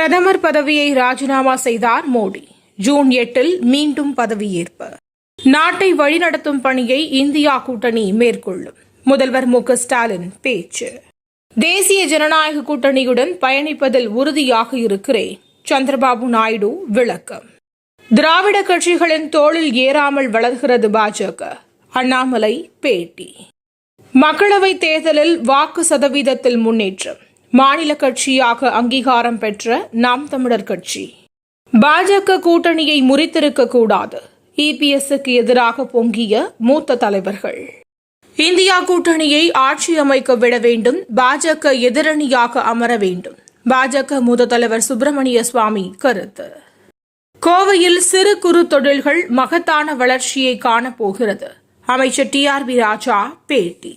பிரதமர் பதவியை ராஜினாமா செய்தார் மோடி. ஜூன் 8 மீண்டும் பதவியேற்பு. நாட்டை வழிநடத்தும் பணியை இந்தியா கூட்டணி மேற்கொள்ளும். முதல்வர் மு க ஸ்டாலின் பேச்சு. தேசிய ஜனநாயக கூட்டணியுடன் பயணிப்பதில் உறுதியாக இருக்கிறேன். சந்திரபாபு நாயுடு விளக்கம். திராவிட கட்சிகளின் தோளில் ஏறாமல் வளர்கிறது பாஜக. அண்ணாமலை பேட்டி. மக்களவைத் தேர்தலில் வாக்கு சதவீதத்தில் முன்னேற்றம். மாநில கட்சியாக அங்கீகாரம் பெற்ற நாம் தமிழர் கட்சி. பாஜக கூட்டணியை முறித்திருக்கக்கூடாது. இபிஎஸ்க்கு எதிராக பொங்கிய மூத்த தலைவர்கள். இந்தியா கூட்டணியை ஆட்சி அமைக்க விட வேண்டும். பாஜக எதிரணியாக அமர வேண்டும். பாஜக மூத்த தலைவர் சுப்பிரமணிய சுவாமி கருத்து. கோவையில் சிறு குறு தொழில்கள் மகத்தான வளர்ச்சியை காணப்போகிறது. அமைச்சர் டிஆர்பி ராஜா பேட்டி.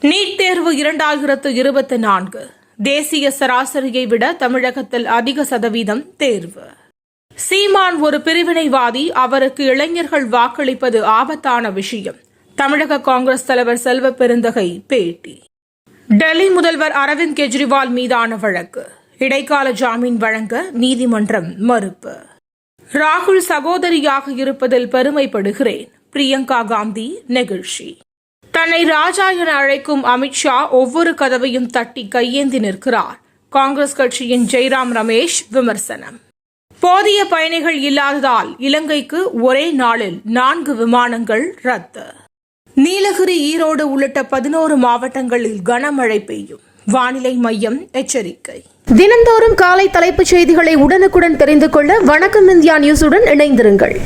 நீட் தேர்வு 2024 தேசிய சராசரியை விட தமிழகத்தில் அதிக சதவீதம் தேர்வு. சீமான் ஒரு பிரிவினைவாதி, அவருக்கு இளைஞர்கள் வாக்களிப்பது ஆபத்தான விஷயம். தமிழக காங்கிரஸ் தலைவர் செல்வ பெருந்தகை பேட்டி. டெல்லி முதல்வர் அரவிந்த் கெஜ்ரிவால் மீதான வழக்கு. இடைக்கால ஜாமீன் வழங்க நீதிமன்றம் மறுப்பு. ராகுல் சகோதரியாக இருப்பதில் பெருமைப்படுகிறேன். பிரியங்கா காந்தி நெகிழ்ச்சி. தன்னை ராஜா என அழைக்கும் அமித்ஷா ஒவ்வொரு கதவையும் தட்டி கையேந்தி நிற்கிறார். காங்கிரஸ் கட்சியின் ஜெய்ராம் ரமேஷ் விமர்சனம். போதிய பயணிகள் இல்லாததால் இலங்கைக்கு ஒரே நாளில் 4 விமானங்கள் ரத்து. நீலகிரி, ஈரோடு உள்ளிட்ட 11 மாவட்டங்களில் கனமழை பெய்யும். வானிலை மையம் எச்சரிக்கை. தினந்தோறும் காலை தலைப்புச் செய்திகளை உடனுக்குடன் தெரிந்து கொள்ள வணக்கம் இந்தியா நியூஸுடன் இணைந்திருங்கள்.